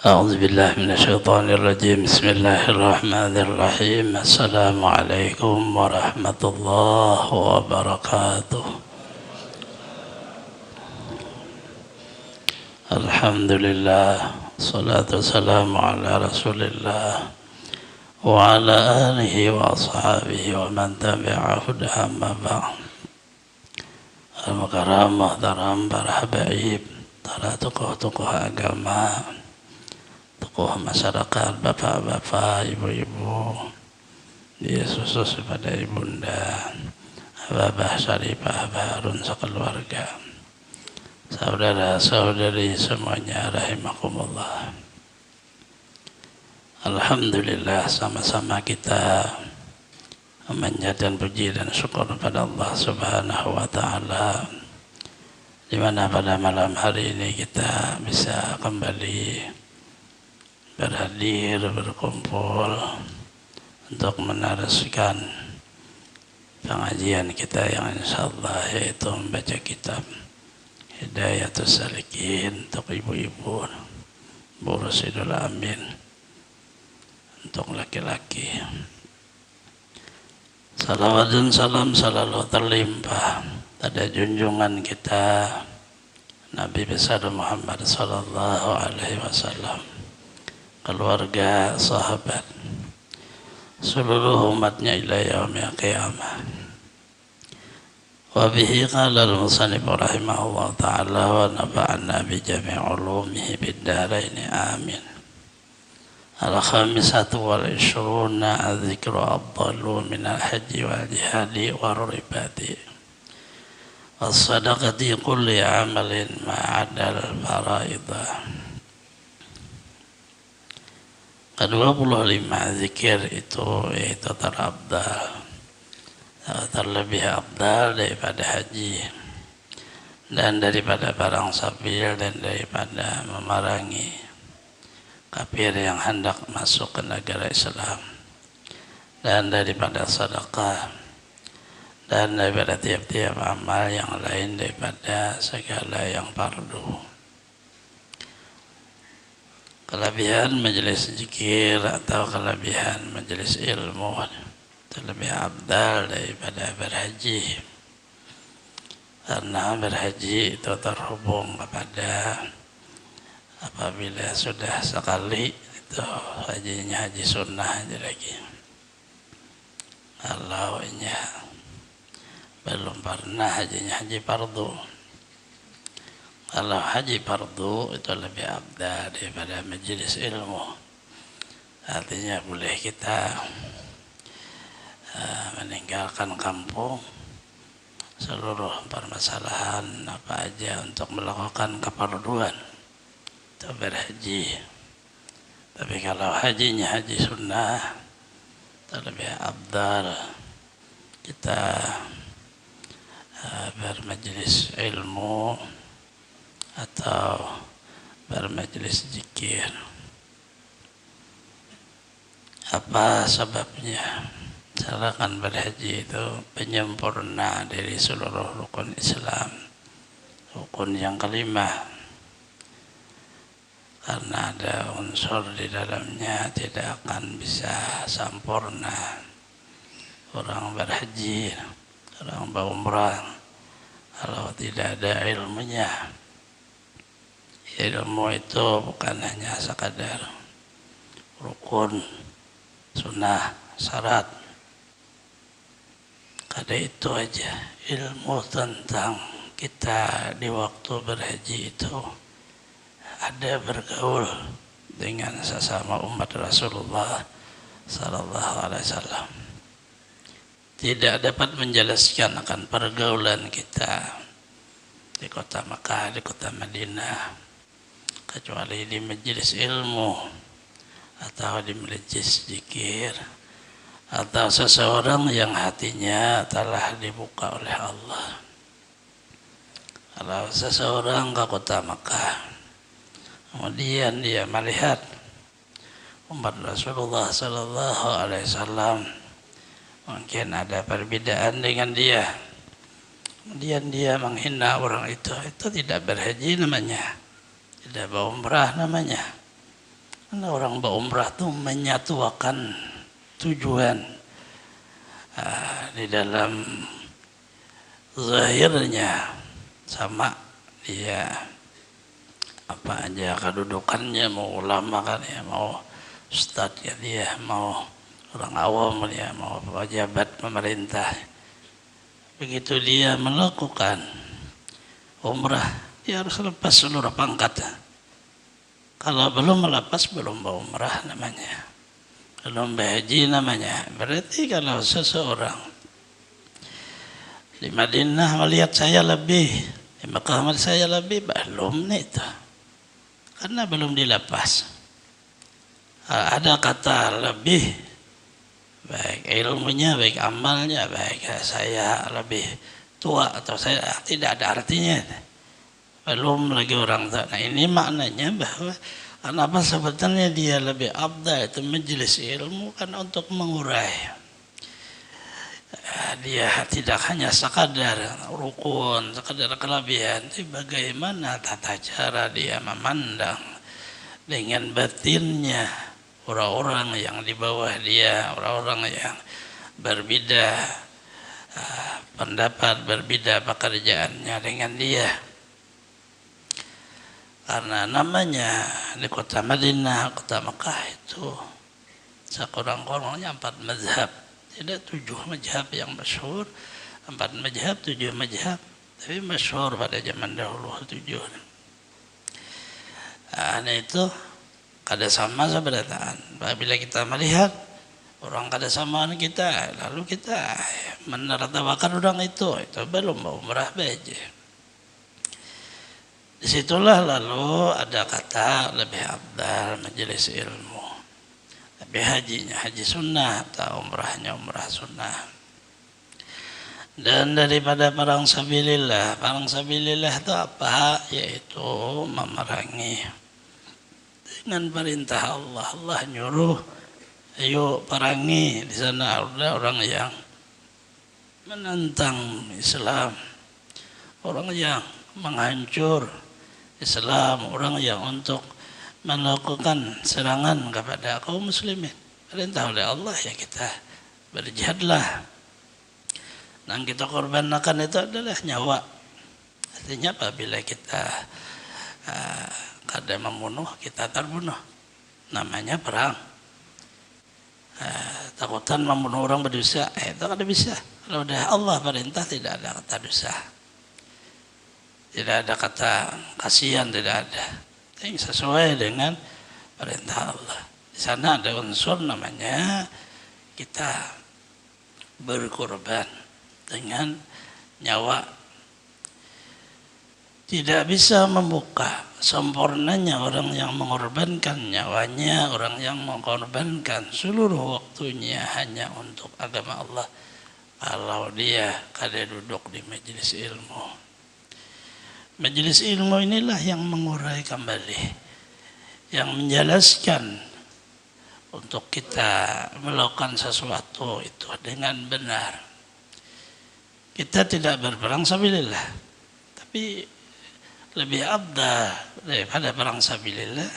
أعوذ بالله من الشيطان الرجيم. بسم الله الرحمن الرحيم. السلام عليكم ورحمة الله وبركاته. الحمد لله، الصلاة والسلام على رسول الله وعلى آله وأصحابه ومن تبع هداه. أما بعد. Al-Mukarramah, para habaib, para tokoh-tokoh agama, tokoh masyarakat, bapak-bapak, ibu-ibu, khusus pada ibunda Abah Syarifah Harun sekeluarga, saudara-saudari semuanya rahimakumullah. Alhamdulillah, sama-sama kita memanjatkan puji dan syukur kepada Allah Subhanahu wa taala, di mana pada malam hari ini kita bisa kembali berhadir, berkumpul untuk meneruskan pengajian kita yang insyaallah yaitu membaca kitab Hidayatus Salikin untuk ibu-ibu, Bu Rasidul Amin untuk laki-laki. Salawat dan salam selalu terlimpah pada junjungan kita Nabi besar Muhammad sallallahu alaihi wasallam, keluarga, sahabat, seluruh umatnya ila yaumil qiyamah. Wa bihi qala al-musannif rahimahullah ta'ala wa nafa'ana bi jami' ulumihi bid darain amin. Al-khamisatu wal ishruna adzikru afdalu min al-hajji wal jihadi wal ribati was-sadaqati kulli amalin ma'adal faraidah. Ke-25 zikir itu yaitu terabdal, terlebih abdal daripada haji dan daripada barang sabil dan daripada memerangi kafir yang hendak masuk ke negara Islam, dan daripada sedekah, dan daripada tiap-tiap amal yang lain daripada segala yang fardu. Kelebihan majelis zikir atau kelebihan majelis ilmu terlebih abdal daripada berhaji, karena berhaji itu terhubung kepada apabila sudah sekali itu hajinya haji sunnah aja lagi. Kalau belum pernah hajinya haji fardu. Kalau haji fardu itu lebih abdal daripada majelis ilmu. Artinya boleh kita meninggalkan kampung, seluruh permasalahan apa aja untuk melakukan kefarduan itu berhaji. Tapi kalau hajinya haji sunnah terlebih abdal kita bermajelis ilmu atau bermajelis zikir. Apa sebabnya? Silakan berhaji itu penyempurna dari seluruh rukun Islam, rukun yang kelima. Karena ada unsur di dalamnya tidak akan bisa sempurna orang berhaji, orang berumrah kalau tidak ada ilmunya. Ilmu itu bukan hanya sekadar rukun, sunnah, syarat. Kada itu aja, ilmu tentang kita di waktu berhaji itu ada bergaul dengan sesama umat Rasulullah sallallahu alaihi wasallam. Tidak dapat menjelaskan akan pergaulan kita di kota Makkah, di kota Madinah, kecuali di majelis ilmu atau di majelis zikir atau seseorang yang hatinya telah dibuka oleh Allah. Kalau seseorang ke kota Makkah, kemudian dia melihat umat Rasulullah sallallahu alaihi wasallam, mungkin ada perbedaan dengan dia. Kemudian dia menghina orang itu tidak berhaji namanya, tidak berumrah namanya. Karena orang berumrah itu menyatukan tujuan di dalam zahirnya sama dia apa aja kedudukannya, mau ulama kan ya, mau ustadz ya dia, mau orang awam ya, mau pejabat pemerintah. Begitu dia melakukan umrah, dia harus lepas seluruh pangkat. Kalau belum melepas, belum berumrah namanya, belum berhaji namanya. Berarti kalau seseorang di Madinah melihat saya lebih, di Mekah melihat saya lebih, belum nih itu, karena belum dilepas. Ada kata lebih, baik ilmunya, baik amalnya, baik saya lebih tua atau saya, tidak ada artinya. Belum lagi orang tua. Nah ini maknanya bahwa kenapa sebetulnya dia lebih afdal itu majelis ilmu, kan untuk mengurai. Dia tidak hanya sekadar rukun, sekadar kelebihan, tapi bagaimana tata cara dia memandang dengan batinnya orang-orang yang di bawah dia, orang-orang yang berbeda pendapat, berbeda pekerjaannya dengan dia. Karena namanya di kota Madinah, kota Mekah itu sekurang-kurangnya 4 mazhab. Tidak 7 mazhab yang masyhur, 4 mazhab, 7 mazhab. Tapi masyhur pada zaman dahulu 7. Nah itu kada sama seberataan. Apabila kita melihat orang kada samaan kita, lalu kita menertawakan orang itu belum mau umrah baja. Disitulah lalu ada kata lebih afdal majelis ilmu, lebih hajinya haji sunnah atau umrahnya umrah sunnah. Dan daripada perang sabilillah itu apa? Yaitu memerangi dengan perintah Allah. Allah nyuruh, ayo perangi. Di sana ada orang yang menentang Islam, orang yang menghancur Islam, orang yang untuk melakukan serangan kepada kaum muslimin. Perintah oleh Allah ya kita berjihadlah. Dan kita korbankan itu adalah nyawa. Artinya apabila kita kada membunuh, kita terbunuh. Namanya perang. Takutan membunuh orang berdosa, itu kada bisa. Kalau udah Allah perintah tidak ada kata dosa. Tidak ada kata kasihan, tidak ada. Yang sesuai dengan perintah Allah. Di sana ada unsur namanya kita berkorban dengan nyawa. Tidak bisa membuka sempurnanya orang yang mengorbankan nyawanya, orang yang mengorbankan seluruh waktunya hanya untuk agama Allah. Kalau dia kada duduk di majelis ilmu. Majelis ilmu inilah yang mengurai kembali, yang menjelaskan untuk kita melakukan sesuatu itu dengan benar. Kita tidak berperang sabilillah, tapi lebih afdal daripada perang sabilillah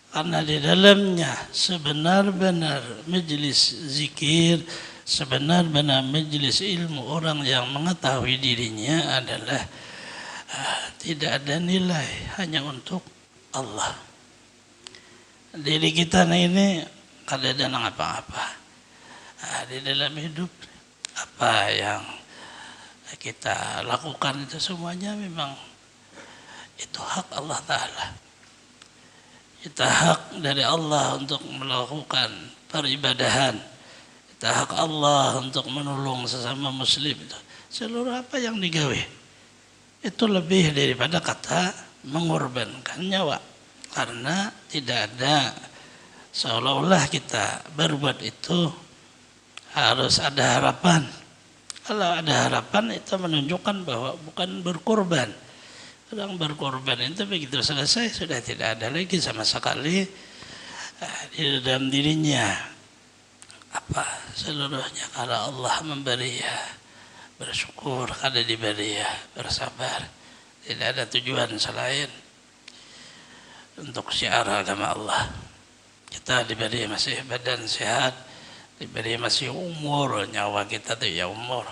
karena di dalamnya sebenar-benar majelis zikir, sebenar-benar majelis ilmu, orang yang mengetahui dirinya adalah tidak ada nilai, hanya untuk Allah. Diri kita ini kada ada apa-apa. Di dalam hidup apa yang kita lakukan itu semuanya memang itu hak Allah Ta'ala. Kita hak dari Allah untuk melakukan peribadahan. Kita hak Allah untuk menolong sesama muslim. Seluruh apa yang digawe itu lebih daripada kata mengorbankan nyawa. Karena tidak ada seolah-olah kita berbuat itu harus ada harapan. Kalau ada harapan itu menunjukkan bahwa bukan berkorban. Orang berkorban itu begitu selesai sudah tidak ada lagi sama sekali di dalam dirinya apa seluruhnya. Kalau Allah memberi ya bersyukur, kada diberi ya bersabar. Tidak ada tujuan selain untuk syiar agama Allah. kita diberi masih badan sehat, diberi masih umur, nyawa kita tuh ya umur.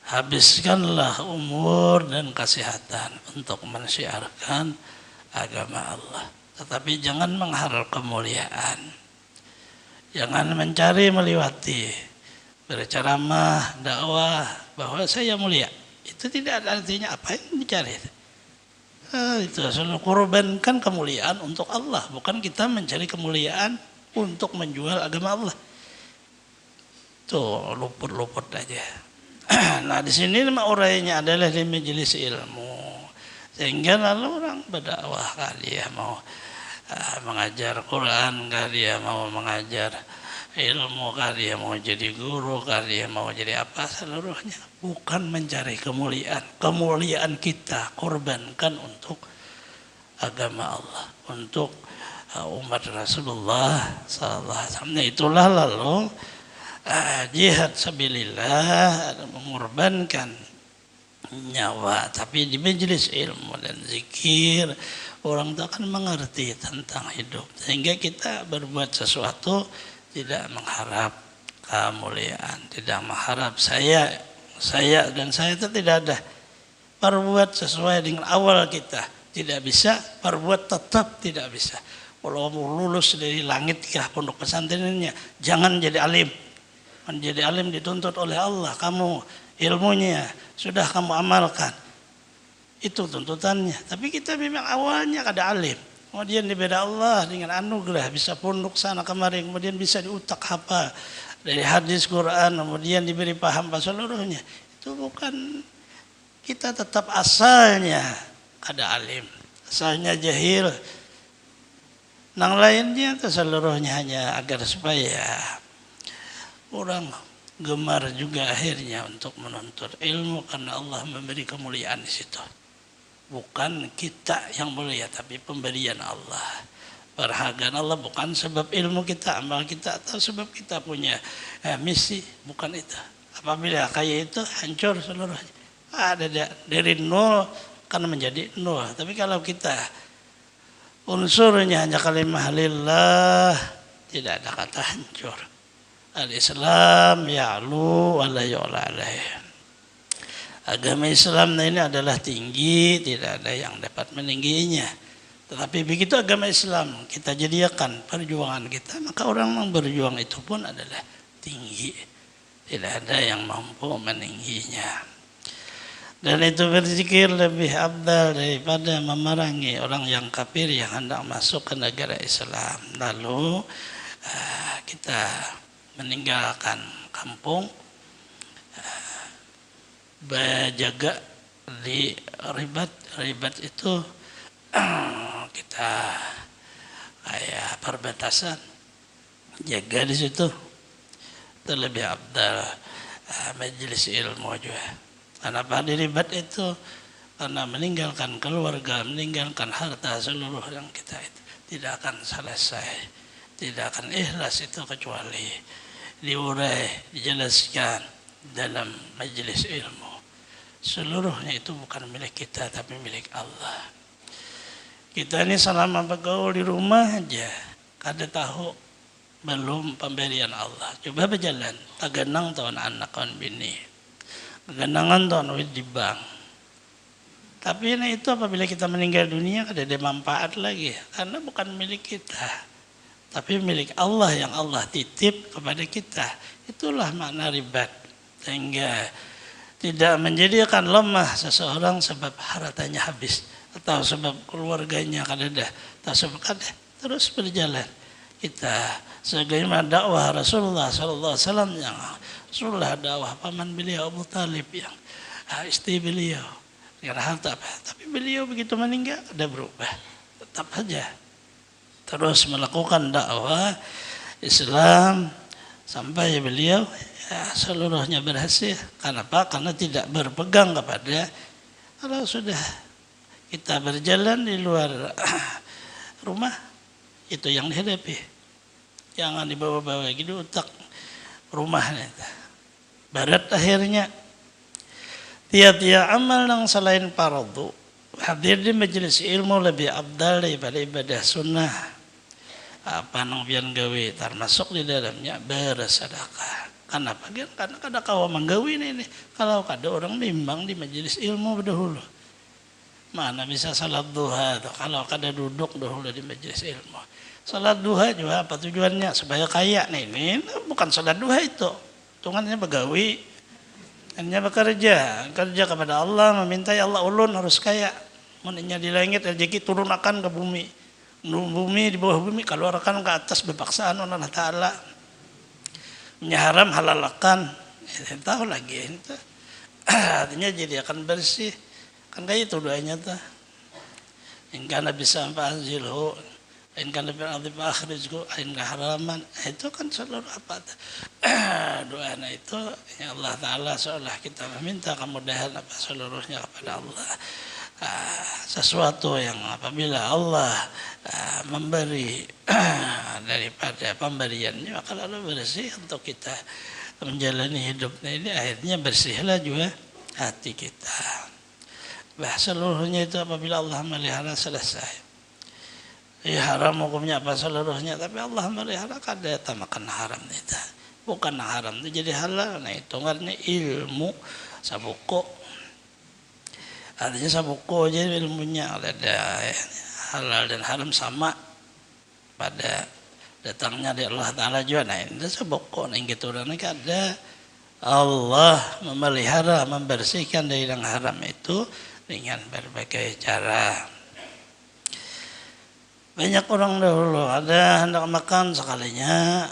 Habiskanlah umur dan kesehatan untuk mensiarkan agama Allah. Tetapi jangan mengharap kemuliaan. Jangan mencari melewati. Berceramah, dakwah bahwa saya mulia. Itu tidak ada artinya apa yang dicari. Itu selalu korbankan kemuliaan untuk Allah. Bukan kita mencari kemuliaan untuk menjual agama Allah. Tuh luput-luput aja. Nah di sini urainya adalah di majelis ilmu, sehingga lalu orang berdakwah kah dia mau mengajar Quran, kah dia mau mengajar ilmu, kah dia mau jadi guru, kah dia mau jadi apa, seluruhnya bukan mencari kemuliaan. Kemuliaan kita korbankan untuk agama Allah, untuk umat Rasulullah sallallahu alaihi wasallam. Itulah lalu jihad sabilillah, mengorbankan nyawa. Tapi di majelis ilmu dan zikir orang itu akan mengerti tentang hidup, sehingga kita berbuat sesuatu tidak mengharap kemuliaan, tidak mengharap saya dan saya itu tidak ada. Berbuat sesuai dengan awal kita tidak bisa, berbuat tetap tidak bisa. Kalau mau lulus dari langit kah pondok pesantrennya, jangan jadi alim. Menjadi alim dituntut oleh Allah. Kamu ilmunya sudah kamu amalkan, itu tuntutannya. Tapi kita memang awalnya ada alim, kemudian diberi Allah dengan anugerah bisa pondok sana kemari, kemudian bisa diutak hafal dari hadis Quran, kemudian diberi paham seluruhnya. Itu bukan kita tetap asalnya ada alim, asalnya jahil. Yang lainnya itu seluruhnya hanya agar supaya orang gemar juga akhirnya untuk menuntut ilmu karena Allah memberi kemuliaan di situ. Bukan kita yang mulia, tapi pemberian Allah. Perhargaan Allah bukan sebab ilmu kita, amal kita, atau sebab kita punya misi, bukan itu. Apabila kayak itu hancur seluruhnya. Ada dari nol kan menjadi nol. Tapi kalau kita unsurnya hanya kalimah lillah, tidak ada kata hancur. Al-Islam ya'lu wa la yu'la alaih. Agama Islam ini adalah tinggi, tidak ada yang dapat meningginya. Tetapi begitu agama Islam kita jadikan perjuangan kita, maka orang yang berjuang itu pun adalah tinggi. Tidak ada yang mampu meningginya. Dan itu berzikir lebih abdal daripada memerangi orang yang kafir yang hendak masuk ke negara Islam. Lalu kita meninggalkan kampung, berjaga di ribat itu kita kayak perbatasan, jaga di situ. Itu lebih abdal majelis ilmu juga. Kenapa di ribat itu? Karena meninggalkan keluarga, meninggalkan harta seluruh yang kita itu tidak akan selesai, tidak akan ikhlas itu kecuali diurai, dijelaskan dalam majelis ilmu. Seluruhnya itu bukan milik kita, tapi milik Allah. Kita ini selama bergaul di rumah aja, kada tahu belum pemberian Allah. Coba berjalan, taganang tahun anak kawan bini, taganangan tahun duit di bank. Tapi ini itu apabila kita meninggal dunia kada ada manfaat lagi, karena bukan milik kita, tapi milik Allah yang Allah titip kepada kita. Itulah makna ribat. Sehingga tidak menjadikan lemah seseorang sebab hartanya habis, atau sebab keluarganya kadada, atau sebab kada, terus berjalan. Kita sebagaimana dakwah Rasulullah sallallahu alaihi wasallam yang Rasulullah dakwah paman beliau Abu Talib yang istri beliau dengan harta, tapi beliau begitu meninggal ada berubah, tetap saja terus melakukan dakwah Islam sampai beliau seluruhnya berhasil. Kenapa? Karena tidak berpegang kepada, kalau sudah kita berjalan di luar rumah itu yang dihadapi, jangan dibawa-bawa gitu otak rumahnya. Barat akhirnya tiap-tiap amal yang selain fardu, hadir di majelis ilmu lebih abdal daripada ibadah sunnah. apa nang pian gawe termasuk di dalamnya bersedekah. Kenapa? Karena kada kawa manggawi ini. Kalau kada orang bimbang di majelis ilmu dahulu. Mana bisa salat duha tuh kalau kada duduk dahulu di majelis ilmu. Salat duha juga apa tujuannya? Supaya kaya nih. Ini bukan salat duha itu. Tungannya begawi. Hanya bekerja. Kerja kepada Allah, meminta ya Allah ulun harus kaya. Menanya di langit rezeki turun akan ke bumi. Bumi di bawah bumi keluarkan ke atas berpaksaan Allah Ta'ala. Haram halalakan. Tahu lagi itu. Artinya jadi akan bersih. Kan kayak itu doanya tuh. In kana bisa fa'azilhu, in kana bil ardi fa'akhrijhu, in haraman. Itu kan seluruh apa tuh. Doanya itu ya Allah Ta'ala seolah kita meminta kemudahan apa seluruhnya kepada Allah. Sesuatu yang apabila Allah memberi daripada pemberiannya maka lalu bersih untuk kita menjalani hidupnya ini akhirnya bersihlah juga hati kita. Seluruhnya itu apabila Allah melihara selesai. Ya haram hukumnya apa seluruhnya tapi Allah melihara kada makan haram itu. Bukan haram itu jadi halal. Nah hitungannya ilmu sabuko. Artinya sabuko aja ilmunya ada halal dan haram sama pada datangnya dari Allah Ta'ala juga. Nah ini sabuko. Nah gitu orangnya ada Allah memelihara membersihkan dari yang haram itu dengan berbagai cara. Banyak orang dahulu ada hendak makan sekalinya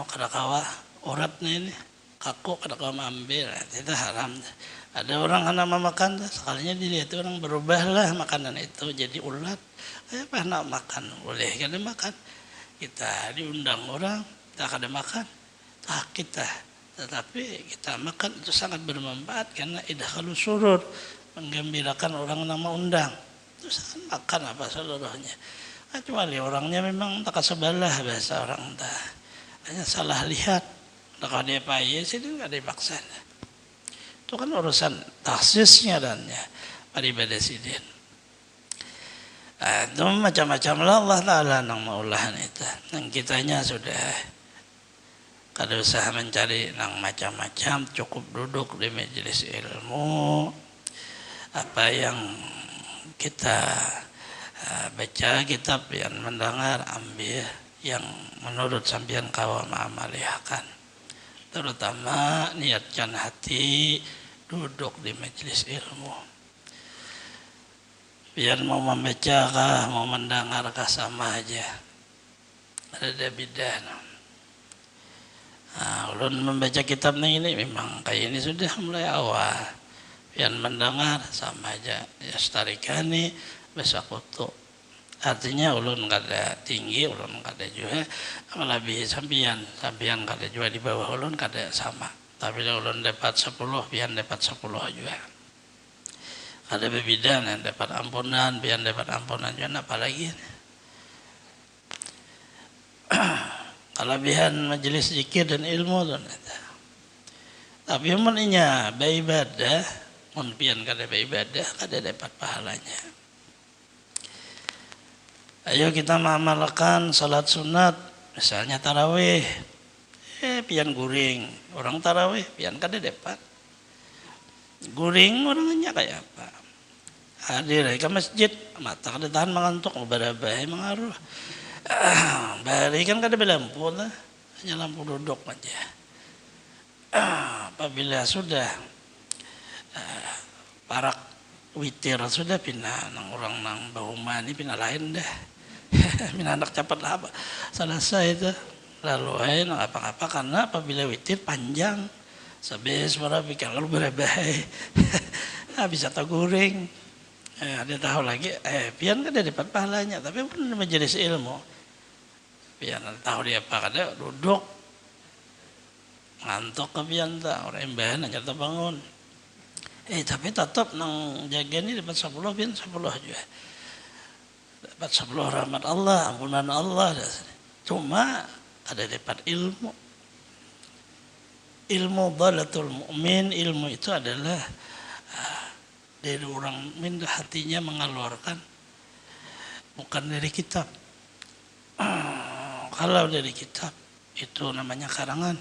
kada kawa uratnya ini kaku kada kawa ambil itu haram. Ada orang hendak makan sekalinya dilihat orang berubahlah makanan itu jadi ulat. Apa hendak makan boleh kada makan. Kita diundang orang tak kada makan tak kita tetapi kita makan itu sangat bermanfaat karena idkhalus surur menggembirakan orang nama undang itu sangat makan apa seluruhnya. Kecuali orangnya memang tak sebelah bahasa orang tak hanya salah lihat tak ada apa ya sini nggak dipaksa. Itu kan urusan taksisnya dan ya pada ibadah sidin. Itu macam-macam lah Allah Ta'ala nang maulahan itu. Nang kitanya sudah kada usah mencari nang macam-macam cukup duduk di majelis ilmu. Apa yang kita baca kitab yang mendengar ambil yang menurut sambian kawam amalihakan terutama niatkan hati duduk di majelis ilmu biar mau membaca kah mau mendengar kah sama aja ada beda. Ulun membaca kitab ini memang kayak ini sudah mulai awal yang mendengar sama aja ya starikani besakutu artinya ulun kada tinggi ulun kada juga lebih sampian kada juga di bawah ulun kada sama tapi ulun dapat 10 pian dapat 10 juga kada berbeda yang dapat ampunan pian dapat ampunan juga apalagi kelebihan majelis zikir dan ilmu tapi umumnya beribadah mun pian kada beribadah kada dapat pahalanya. Ayo kita mengamalkan salat sunat misalnya tarawih. Pian guring orang tarawih pian kada dapat. Guring orangnya kayak apa? Hadir ke masjid mata kada tahan mengantuk berabah mengaruh. Bari kan kada belampu lah hanya lampu duduk aja. Apabila sudah parak witir sudah pindah nang orang nang bahuma ini pindah lain dah pindah anak cepat lah apa selesai itu lalu nang apa-apa karena apabila witir panjang sebes para pikir lalu berbahaya bisa terguring dia tahu lagi pian kan dia dapat pahalanya tapi pun majelis ilmu pian tahu dia apa kada duduk ngantuk ke pian tak orang imbahan aja terbangun tapi tetap nang jaga ini dapat 10 pian 10 juga dapat 10 rahmat Allah ampunan Allah cuma ada dapat ilmu dhalatul mu'min ilmu itu adalah dari orang minda hatinya mengeluarkan bukan dari kitab Kalau dari kitab itu namanya karangan.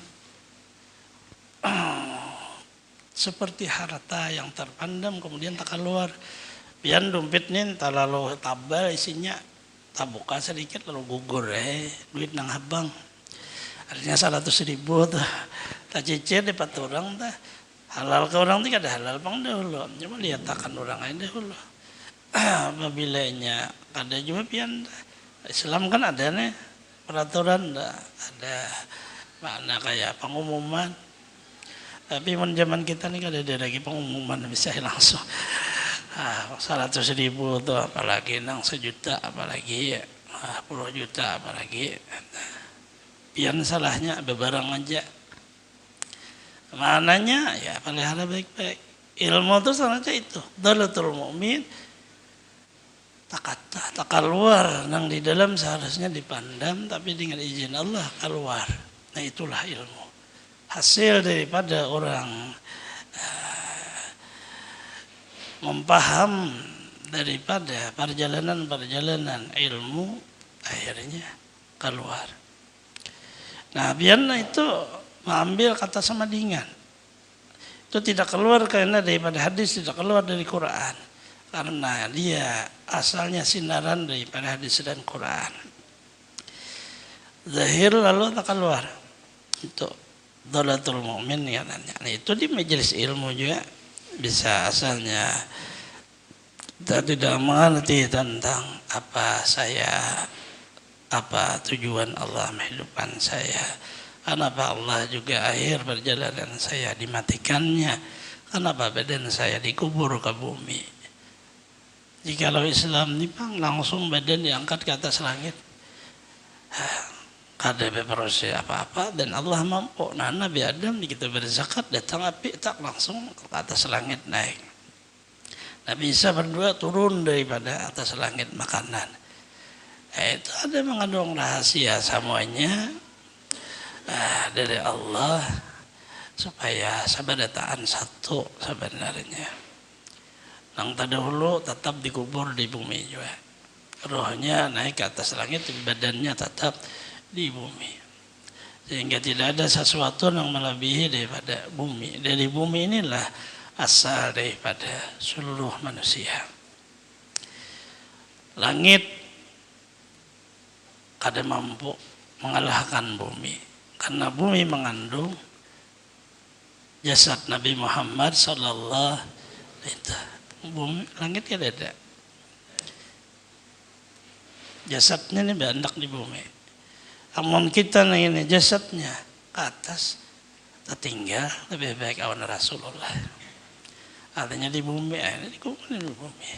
Seperti harta yang terpendam kemudian tak keluar. Pian dompet nih terlalu tabal isinya, tak buka sedikit lalu gugur duit nang habang. Artinya 100.000 tuh, tak cicir dapat orang tuh. Halal ke orang tuh ada halal bang dahulu. Cuma lihat akan orang aja dahulu. Apabila ada juga pian. Islam kan ada nih peraturan, ada makna kayak pengumuman. Tapi zaman kita nih ada lagi pengumuman bisa langsung 100.000 tuh, apalagi nang 1 juta, apalagi 10 juta, apalagi pian salahnya bebarang aja. Mananya ya pelihara baik-baik. Ilmu itu saja itu. Dalatul mu'min tak keluar nang di dalam seharusnya dipandang, tapi dengan izin Allah keluar. Nah itulah ilmu. Hasil daripada orang mempaham daripada perjalanan ilmu, akhirnya keluar. Nah biarlah itu mengambil kata samadingan. Itu tidak keluar karena daripada hadis, tidak keluar dari Quran. Karena dia asalnya sinaran daripada hadis dan Quran. Zahir lalu tak keluar. Itu Dalatul mu'min ya nanya. Nah, itu di majelis ilmu juga bisa asalnya kita tidak mengerti tentang apa tujuan Allah menghidupkan saya. Kenapa Allah juga akhir perjalanan saya dimatikannya. Kenapa badan saya dikubur ke bumi. Jikalau Islam ini bang langsung badan diangkat ke atas langit. Kada berproses apa-apa dan Allah mampu. Nah Nabi Adam kita berzakat datang api tak langsung ke atas langit naik. Nabi Isa berdua turun daripada atas langit makanan. Itu ada mengandung rahasia semuanya dari Allah supaya sabadataan satu sebenarnya. Nang terdahulu tetap dikubur di bumi juga. Rohnya naik ke atas langit, badannya tetap di bumi. Sehingga tidak ada sesuatu yang melebihi daripada bumi. Dari bumi inilah asal daripada seluruh manusia. Langit kada mampu mengalahkan bumi. Karena bumi mengandung jasad Nabi Muhammad sallallahu alaihi wasallam. Langit kada ada. Jasadnya ini banyak di bumi. Amun kita ini jasadnya ke atas, tertinggal lebih baik awan Rasulullah. Artinya di bumi, di bumi.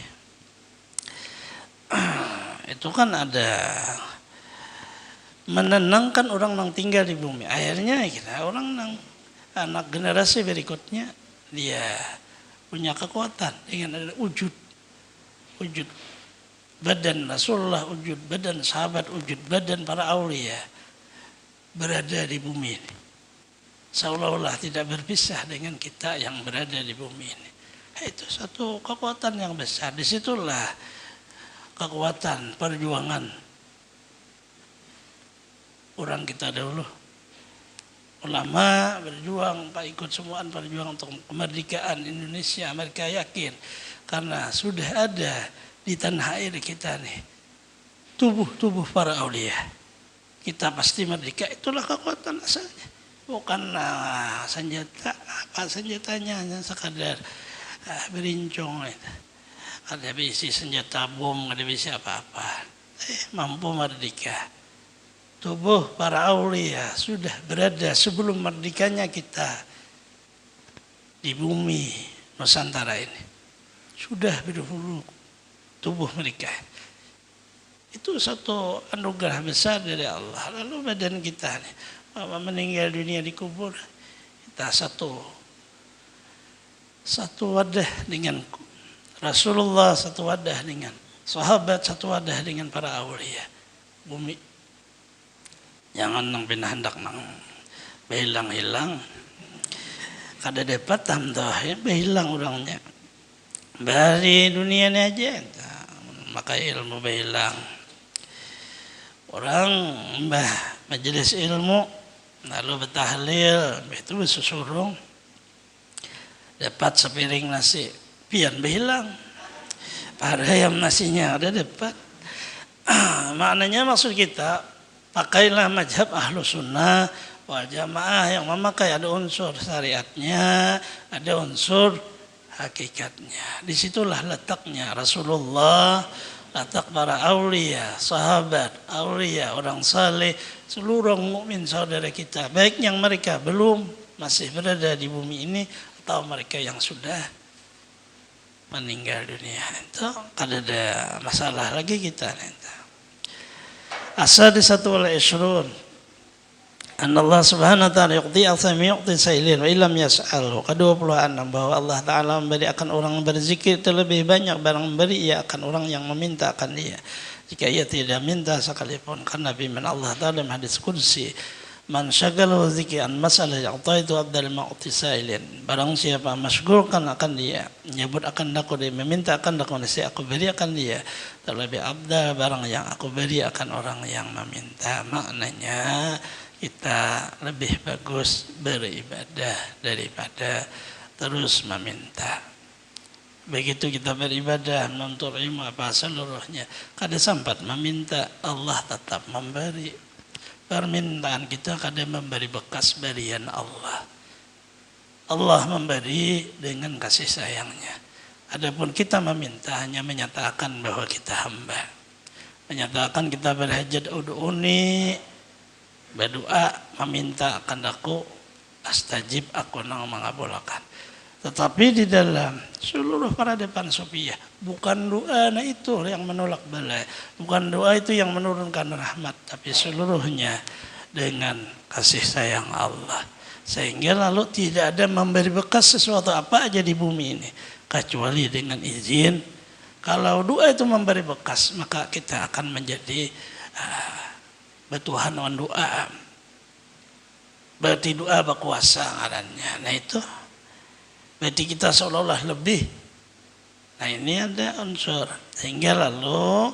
Itu kan ada menenangkan orang yang tinggal di bumi. Akhirnya kita orang yang anak generasi berikutnya dia punya kekuatan dengan ada wujud badan Rasulullah, wujud badan sahabat, wujud badan para aulia berada di bumi ini. Seolah-olah tidak berpisah dengan kita yang berada di bumi ini. Itu satu kekuatan yang besar. Disitulah kekuatan perjuangan orang kita dahulu. Ulama berjuang, Pak ikut semuaan perjuangan untuk kemerdekaan Indonesia. Mereka yakin karena sudah ada di tanah air kita nih tubuh para aulia, kita pasti merdeka. Itulah kekuatan asalnya, bukan senjatanya hanya sekadar berincong, ada bisi senjata bom, ada bisi apa-apa, mampu merdeka. Tubuh para aulia sudah berada sebelum merdekanya kita di bumi Nusantara ini, sudah berdahulu tubuh mereka. Itu satu anugerah besar dari Allah. Lalu badan kita nih, meninggal dunia dikubur, kita satu wadah dengan Rasulullah, satu wadah dengan sahabat, satu wadah dengan para aulia. Bumi jangan nang pindah hendak nang hilang kada dapat tambah ya hilang orangnya dari dunia ini aja, maka ilmu hilang. orang mbah majelis ilmu lalu bertahlil itu susurung dapat sepiring nasi pian berhilang pada yang nasinya ada dapat. Maknanya maksud kita pakailah mazhab ahlu sunnah wal jamaah yang memakai ada unsur syariatnya, ada unsur hakikatnya. Disitulah letaknya Rasulullah, letak para aulia, sahabat, aulia, orang saleh, seluruh mukmin saudara kita, baik yang mereka belum masih berada di bumi ini atau mereka yang sudah meninggal dunia. Itu kada ada masalah lagi kita. As-sadisatu wal 20 Allah subhanahu wa ta'ala yuqti athami yuqti sailin wa illam yas'alhu. Ke-26 bahwa Allah ta'ala memberi akan orang berzikir terlebih banyak barang memberi ia akan orang yang meminta akan dia. Jika ia tidak minta sekalipun. Karena firman Allah ta'ala dalam hadis kursi, man syagalahu dzikri an masalah ya'taitu abdal ma'uti sailin. Barang siapa masyghulkan akan dia, menyebut akan aku, dia meminta akan aku, aku beri akan dia. Terlebih abdal barang yang aku beri akan orang yang meminta. Maknanya kita lebih bagus beribadah daripada terus meminta. Begitu kita beribadah, menuntut ilmu apa seluruhnya, kada sempat meminta, Allah tetap memberi. Permintaan kita kada memberi bekas berian Allah. Allah memberi dengan kasih sayangnya. Adapun kita meminta hanya menyatakan bahwa kita hamba. Menyatakan kita berhajat ud'uni, berdoa meminta akan aku astajib aku nang mengabulkan. Tetapi di dalam seluruh peradaban Sufiyah bukan doa itu yang menolak bala, bukan doa itu yang menurunkan rahmat, tapi seluruhnya dengan kasih sayang Allah. Sehingga lalu tidak ada memberi bekas sesuatu apa aja di bumi ini kecuali dengan izin. Kalau doa itu memberi bekas, maka kita akan menjadi bertuhan dengan doa. Berarti doa berkuasa ngarannya. Nah itu berarti kita seolah-olah lebih. Nah ini ada unsur. Sehingga lalu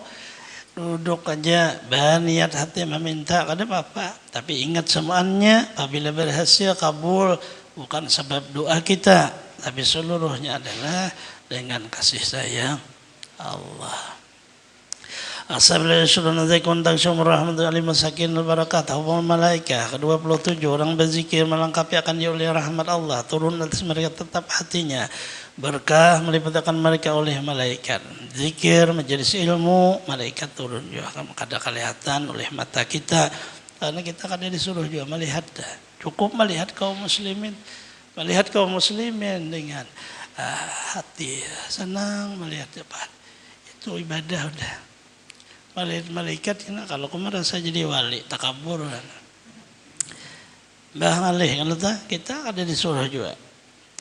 duduk aja berniat hati meminta kada apa-apa. Tapi ingat semuanya apabila berhasil kabul bukan sebab doa kita, tapi seluruhnya adalah dengan kasih sayang Allah. Ashabul syurun dzikun taksum rahmatullahi masakin barakat hubul malaika. Ke-27 orang berzikir melengkapi akan dia oleh rahmat Allah, turun atas mereka tetap hatinya, berkah melipat akan mereka oleh malaikat. Zikir majelis ilmu, malaikat turun juga kada kelihatan oleh mata kita karena kita kada disuruh juga melihat. Cukup melihat kaum muslimin, melihat kaum muslimin dengan hati senang melihat depan. Itu ibadah udah. Malaikat ini kalau aku merasa jadi wali takabur kan. Mbah ngalih kalau kita ada disuruh juga.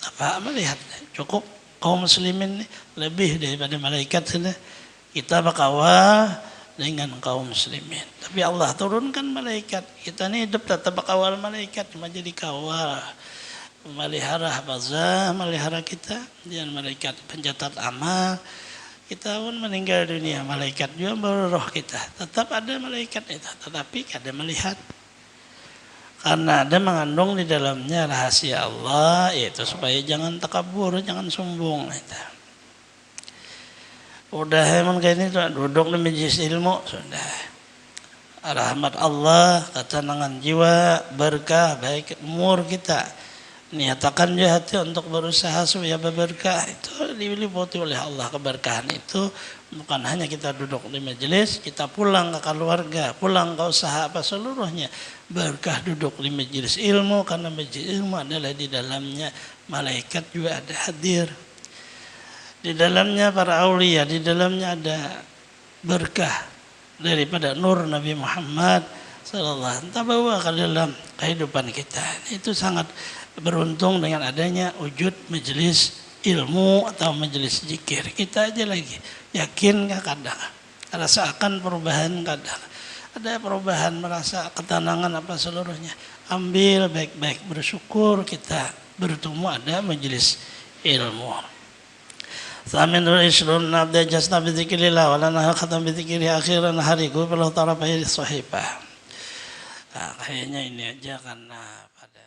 Apa melihat cukup kaum muslimin ini lebih daripada malaikat ini. Kita berkawal dengan kaum muslimin. Tapi Allah turunkan malaikat. Kita ini hidup tetap berkawal malaikat, cuma jadi kawal. Melihara bazah, melihara kita dan malaikat pencatat amal. Kita pun meninggal dunia, malaikat juga beroh kita. Tetap ada malaikat itu, tetapi kada melihat. Karena ada mengandung di dalamnya rahasia Allah, yaitu supaya jangan takabur, jangan sombong. Udah emang kayak ini duduk di majelis ilmu, sudah. Rahmat Allah, ketenangan jiwa, berkah, baik umur kita. Niatakan juga hati untuk berusaha supaya berberkah. Itu diliputi oleh Allah. Keberkahan itu bukan hanya kita duduk di majelis, kita pulang ke keluarga, pulang ke usaha apa seluruhnya. Berkah duduk di majelis ilmu, karena majelis ilmu adalah di dalamnya malaikat juga ada hadir. Di dalamnya para aulia, di dalamnya ada berkah daripada nur Nabi Muhammad sallallahu alaihi wasallam terbawa ke dalam kehidupan kita. Itu sangat beruntung dengan adanya wujud majelis ilmu atau majelis zikir. Kita aja lagi yakin nggak kadang rasakan perubahan, kadang ada perubahan, merasa ketenangan apa seluruhnya. Ambil baik-baik, bersyukur kita bertemu ada majelis ilmu. ثامن والعشرون عبد جسنا بذكر الله ولنا ختم بذكره أخيرا hariku perlu tarafai sahifah. Kayaknya ini aja karena pada